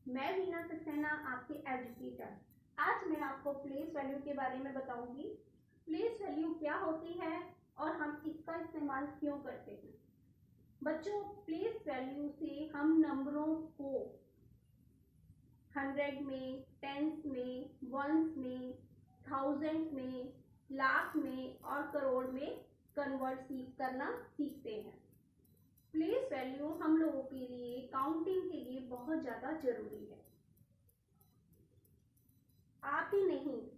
मैं रीना सक्सेना, आपके एजुकेटर। आज मैं आपको प्लेस वैल्यू के बारे में बताऊंगी। प्लेस वैल्यू क्या होती है और हम इसका इस्तेमाल क्यों करते हैं। बच्चों, प्लेस वैल्यू से हम नंबरों को 100 में, टेंस में, वंस में, थाउजेंड में, लाख में और करोड़ में कन्वर्ट करना सीखते हैं। प्लेस वैल्यू हम लोगों के लिए काउंटिंग के लिए बहुत ज़्यादा जरूरी है। आप ही नहीं,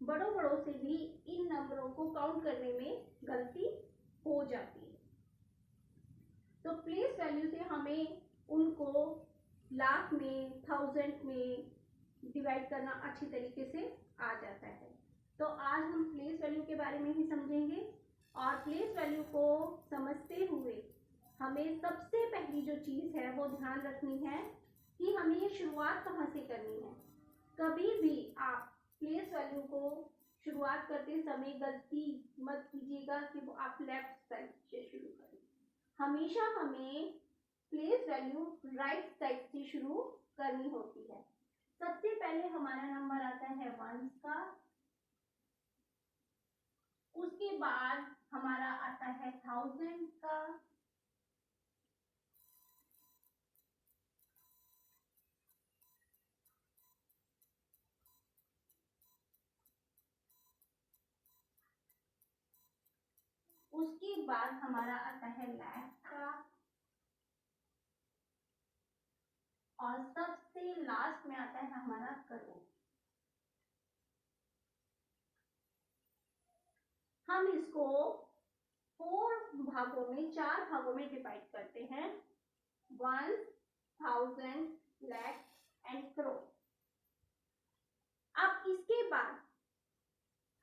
बड़ों बड़ों से भी इन नंबरों को काउंट करने में गलती हो जाती है। तो प्लेस वैल्यू से हमें उनको लाख में, थाउजेंड में डिवाइड करना अच्छी तरीके से आ जाता है। तो आज हम प्लेस वैल्यू के बारे में ही समझेंगे और प्लेस वैल्यू को समझते हुए हमें सबसे पहली जो चीज़ है वो ध्यान रखनी है कि हमें ये शुरुआत कहाँ से करनी है। कभी भी आप प्लेस वैल्यू को शुरुआत करते समय गलती मत कीजिएगा कि वो आप लेफ्ट साइड से शुरू करें। हमेशा हमें प्लेस वैल्यू राइट साइड से शुरू करनी होती है। सबसे पहले हमारा नंबर आता है वंस का, उसके बाद हमारा आता है थाउजेंड का, उसके बाद हमारा आता है लाख का और सबसे लास्ट में आता है हमारा करोड़। हम इसको 4 भागों में डिवाइड करते हैं, 1, 1000, लाख एंड करोड़। अब इसके बाद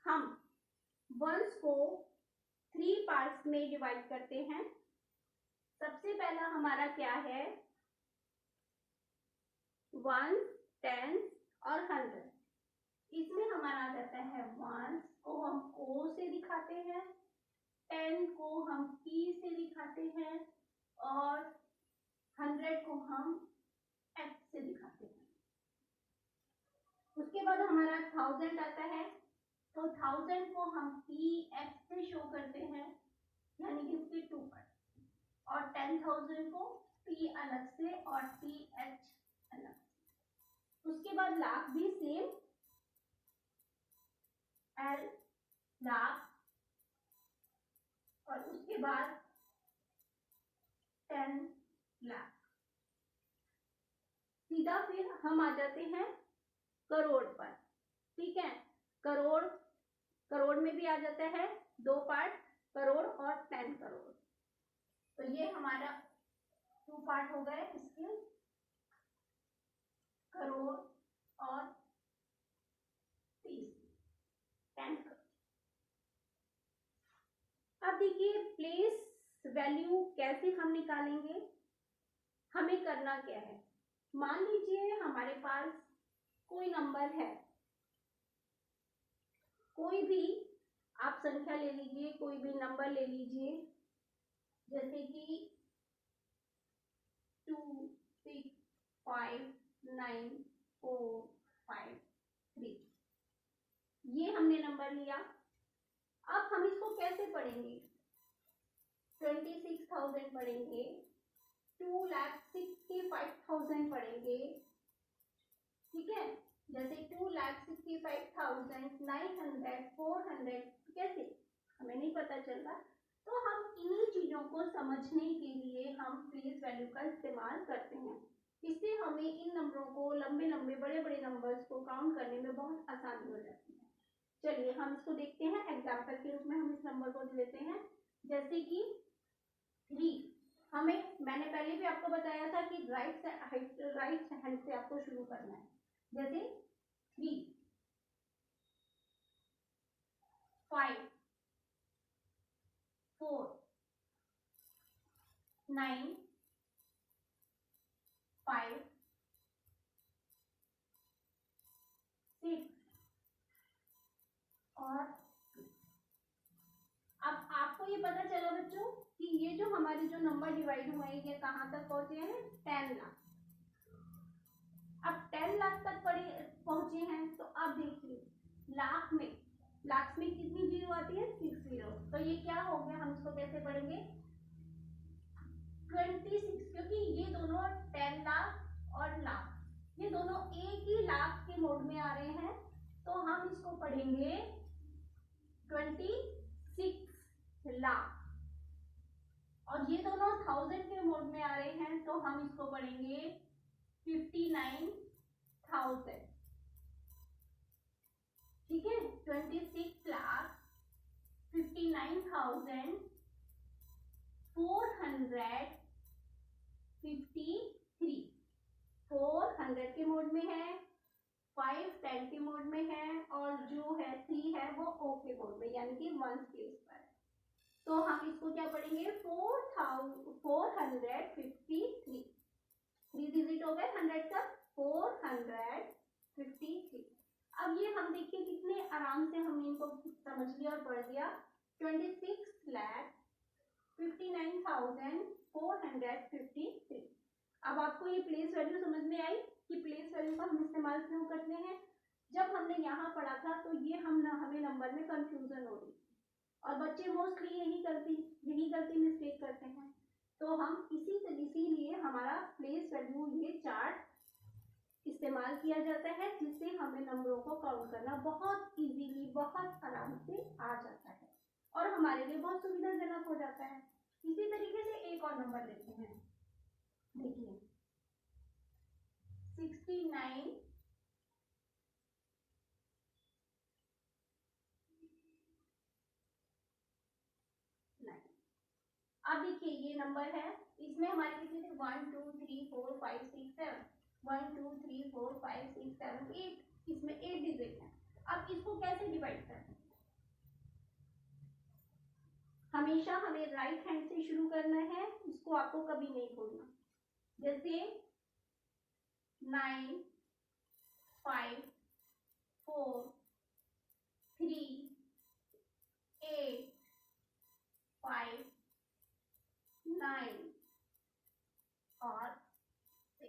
हम वंस को 3 पार्ट्स में डिवाइड करते हैं। सबसे पहला हमारा क्या है, 1, 10 और 100। इसमें हमारा आ जाता है 1 को हम O से दिखाते हैं, 10 को हम P से दिखाते हैं और 100 को हम F से दिखाते हैं। उसके बाद हमारा 1000 आता है, तो 1000 को हम PF से शो करते हैं, यानी कि इसके 2 पार्ट, और 10,000 को P अलग से और TH अलग से। उसके बाद लाख भी सेम, L लाख, और उसके बाद 10 लाख। सीधा फिर हम आ जाते हैं करोड़ पर। ठीक है, करोड़ में भी आ जाता है 2 पार्ट, करोड़ और 10 करोड़। तो ये हमारा 2 पार्ट हो गए इसके, करोड़ और 30, 10 करोड़। अब देखिए प्लेस वैल्यू कैसे हम निकालेंगे। हमें करना क्या है, मान लीजिए हमारे पास कोई नंबर है, कोई भी आप संख्या ले लीजिए, कोई भी नंबर ले लीजिए, जैसे कि 2, 6, 5, 9, 4, 5, 3, ये हमने नंबर लिया। अब हम इसको कैसे पढ़ेंगे, 26,000 पढ़ेंगे, 2,65,000 पढ़ेंगे। ठीक है, जैसे 2,65,900, 400, कैसे हमें नहीं पता चलता। तो हम इन्हीं चीजों को समझने के लिए हम प्लेस वैल्यू का इस्तेमाल करते हैं। इससे हमें इन नंबरों को, लंबे लंबे बड़े बड़े नंबर्स को काउंट करने में बहुत आसानी हो जाती है। चलिए हम इसको देखते हैं, एग्जाम्पल के रूप में हम इस नंबर को लेते हैं, जैसे कि 3। मैंने पहले भी आपको बताया था कि राइट हैंड से आपको शुरू करना है। जैसे 3, 5, 4, 9, 5, 6 और 2। अब आपको ये पता चला बच्चों कि ये जो हमारे जो नंबर डिवाइड हुए हैं ये कहाँ तक पहुंचे हैं, 10 लाख। अब 10 लाख तक पहुंचे हैं, तो अब देखिए लाख में कितनी जीरो आती है? 6 जीरो। तो ये क्या हो गया, हम इसको कैसे पढ़ेंगे? 26, क्योंकि ये दोनों 10 लाख और लाख ये दोनों एक ही लाख के मोड में आ रहे हैं, तो हम इसको पढ़ेंगे 26 लाख। और ये दोनों 1000 के मोड में आ रहे हैं, तो हम इसको पढ़ेंगे 59,000। ठीक है, 26 लाख 59,453। 400 के मोड में है, 510 के मोड में है, और जो है 3 है वो ओ के मोड में, यानी कि 1 प्लेस पर। तो हम इसको क्या पढ़ेंगे? 453। 3 डिजिट हो गए 100 का, 453। अब ये हम देखिए कितने आराम से हमने इनको समझ लिया और पढ़ लिया। 26,59,453। अब आपको ये प्लेस वैल्यू समझ में आई कि प्लेस वैल्यू का हम इस्तेमाल क्यों करते हैं। जब हमने यहाँ पढ़ा था तो ये हमें नंबर में कंफ्यूजन हो रही, और बच्चे मोस्टली यही गलती मिस्टेक करते हैं। तो हम इसीलिए हमारा प्लेस वैल्यू ये चार्ट इस्तेमाल किया जाता है, जिससे हमें नंबरों को काउंट करना बहुत इजीली, बहुत आराम से आ जाता है, और हमारे लिए बहुत सुविधाजनक हो जाता है। इसी तरीके से एक और नंबर लेते हैं। देखिए 69 अब देखिए ये नंबर है, इसमें हमारे कितने थे? 1 2 3 4 5 6 7 1 2 3 4 5 6 7 8, इसमें 8 डिजिट है। अब इसको कैसे डिवाइड करना है? हमेशा हमें राइट हैंड से शुरू करना है, इसको आपको कभी नहीं भूलना। जैसे 9 5 4 3 8 5 9 और 6।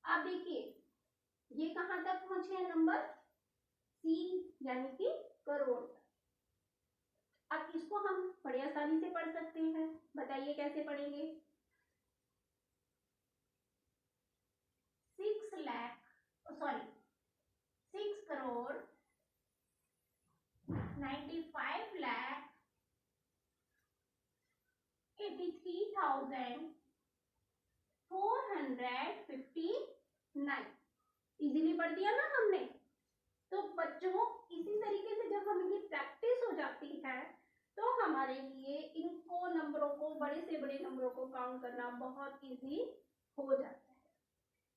अब देखिए ये कहां तक पहुंचे हैं नंबर? सी यानी कि करोड़ तक। अब इसको हम बड़ी आसानी से पढ़ सकते हैं, बताइए कैसे पढ़ेंगे? 6 करोड़ 95,83,459। इजीली पढ़ दिया ना हमने। तो बच्चों इसी तरीके से जब हमें प्रैक्टिस हो जाती है, तो हमारे लिए इनको नंबरों को, बड़े से बड़े नंबरों को काउंट करना बहुत इजी हो जाता है।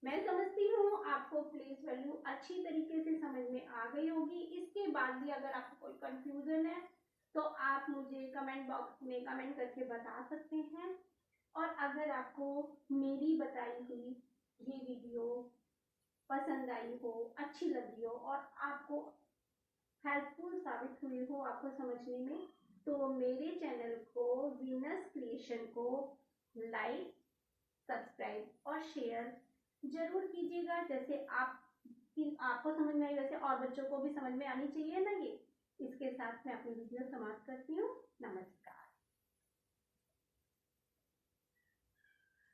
मैं समझती हूँ आपको प्लेस वैल्यू अच्छी तरीके से समझ में आ गई होगी। इसके बाद भी अगर आपको कोई कंफ्यूजन है तो आप मुझे कमेंट बॉक्स में कमेंट करके बता सकते हैं। और अगर आपको मेरी बताई हुई ये वीडियो पसंद आई हो, अच्छी लगी हो और आपको हेल्पफुल साबित हुई हो आपको समझने में, तो मेरे चैनल को वीनस क्रिएशन को लाइक, सब्सक्राइब और शेयर जरूर कीजिएगा। जैसे आपको समझ में आई वैसे और बच्चों को भी समझ में आनी चाहिए ना ये। इसके साथ मैं अपनी वीडियो समाप्त करती हूँ। नमस्ते।